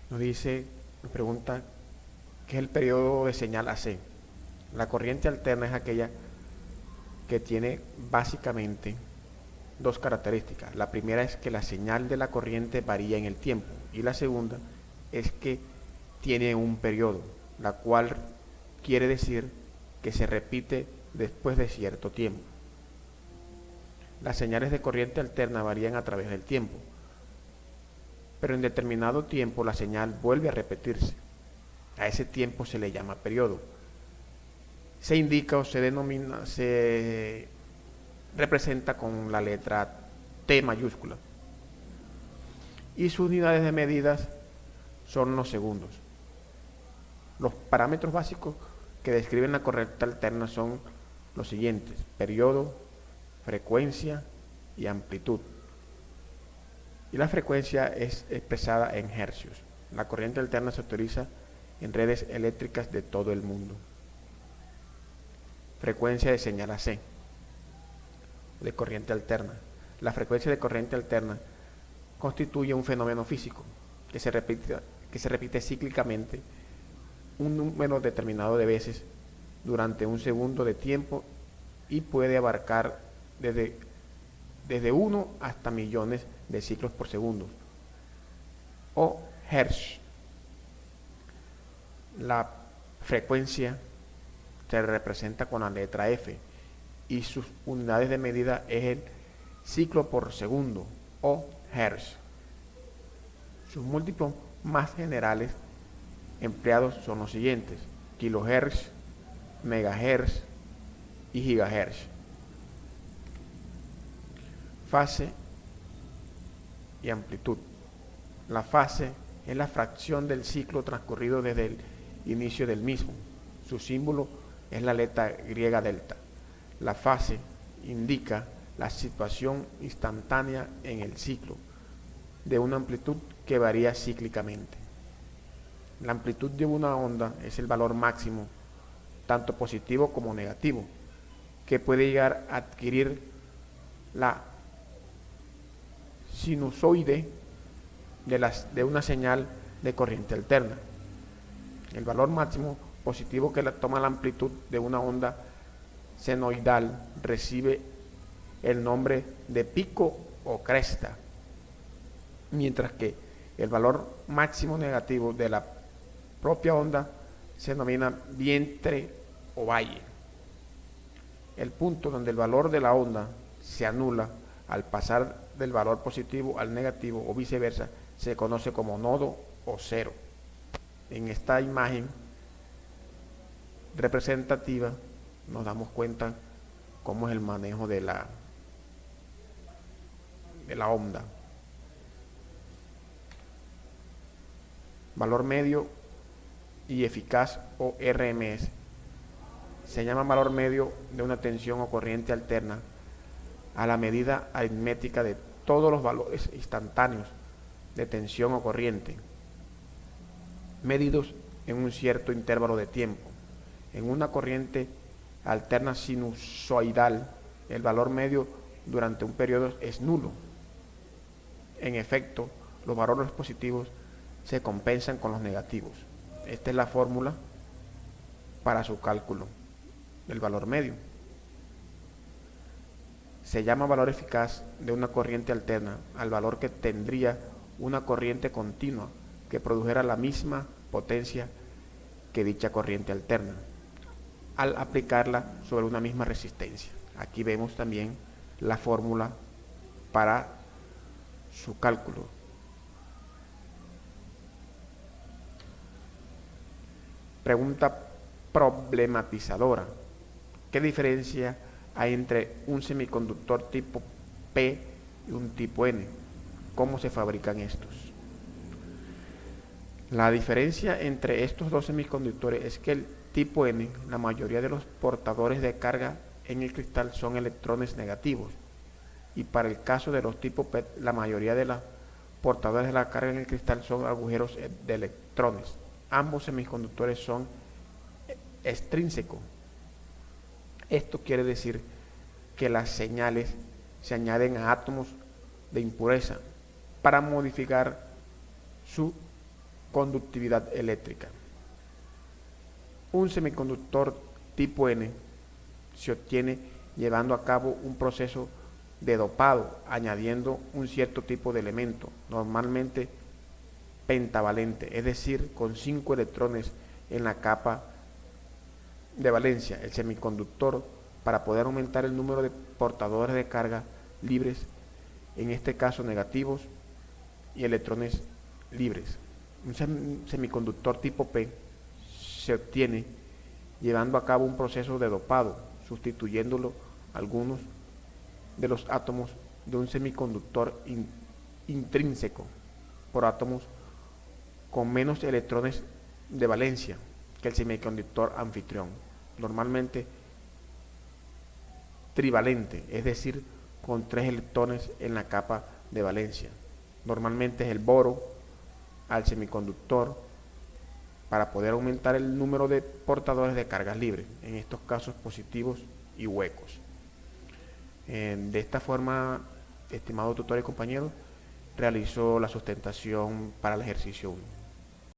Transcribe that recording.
Nos pregunta, ¿qué es el periodo de señal AC? La corriente alterna es aquella que tiene básicamente dos características. La primera es que la señal de la corriente varía en el tiempo y la segunda es que tiene un periodo, la cual quiere decir que se repite después de cierto tiempo. Las señales de corriente alterna varían a través del tiempo, pero en determinado tiempo la señal vuelve a repetirse. A ese tiempo se le llama periodo. Se indica o se representa con la letra T mayúscula. Y sus unidades de medidas son los segundos. Los parámetros básicos que describen la corriente alterna son los siguientes: periodo, frecuencia y amplitud. Y la frecuencia es expresada en hercios. La corriente alterna se utiliza en redes eléctricas de todo el mundo. Frecuencia de señal AC de corriente alterna. La frecuencia de corriente alterna constituye un fenómeno físico que se repite cíclicamente un número determinado de veces durante un segundo de tiempo y puede abarcar desde 1 hasta millones de ciclos por segundo o hertz. La frecuencia se representa con la letra F y sus unidades de medida es el ciclo por segundo o hertz. Sus múltiplos más generales empleados son los siguientes: kilohertz, megahertz y gigahertz. Fase y amplitud. La fase es la fracción del ciclo transcurrido desde el inicio del mismo. Su símbolo es la letra griega delta. La fase indica la situación instantánea en el ciclo de una amplitud que varía cíclicamente. La amplitud de una onda es el valor máximo, tanto positivo como negativo, que puede llegar a adquirir la sinusoide de una señal de corriente alterna. El valor máximo positivo que toma la amplitud de una onda senoidal recibe el nombre de pico o cresta, mientras que el valor máximo negativo de la propia onda se denomina vientre o valle. El punto donde el valor de la onda se anula al pasar del valor positivo al negativo o viceversa se conoce como nodo o cero. En esta imagen representativa nos damos cuenta cómo es el manejo de la onda. Valor medio y eficaz o RMS. Se llama valor medio de una tensión o corriente alterna a la medida aritmética de todos los valores instantáneos de tensión o corriente, medidos en un cierto intervalo de tiempo. En una corriente alterna sinusoidal, el valor medio durante un periodo es nulo. En efecto, los valores positivos se compensan con los negativos. Esta es la fórmula para su cálculo del valor medio. Se llama valor eficaz de una corriente alterna al valor que tendría una corriente continua que produjera la misma potencia que dicha corriente alterna al aplicarla sobre una misma resistencia. Aquí vemos también la fórmula para su cálculo. Pregunta problematizadora: ¿qué diferencia hay entre un semiconductor tipo P y un tipo N? ¿Cómo se fabrican estos? La diferencia entre estos dos semiconductores es que el tipo N, la mayoría de los portadores de carga en el cristal son electrones negativos, y para el caso de los tipos P, la mayoría de los portadores de la carga en el cristal son agujeros de electrones. Ambos semiconductores son extrínsecos. Esto quiere decir que las señales se añaden a átomos de impureza para modificar su conductividad eléctrica. Un semiconductor tipo N se obtiene llevando a cabo un proceso de dopado, añadiendo un cierto tipo de elemento, normalmente pentavalente, es decir, con 5 electrones en la capa de valencia. El semiconductor, para poder aumentar el número de portadores de carga libres, en este caso negativos, y electrones libres. Un semiconductor tipo P se obtiene llevando a cabo un proceso de dopado, sustituyéndolo algunos de los átomos de un semiconductor intrínseco por átomos con menos electrones de valencia que el semiconductor anfitrión, normalmente trivalente, es decir, con 3 electrones en la capa de valencia. Normalmente es el boro al semiconductor para poder aumentar el número de portadores de cargas libres, en estos casos positivos y huecos. De esta forma, estimado tutor y compañero, realizó la sustentación para el ejercicio 1.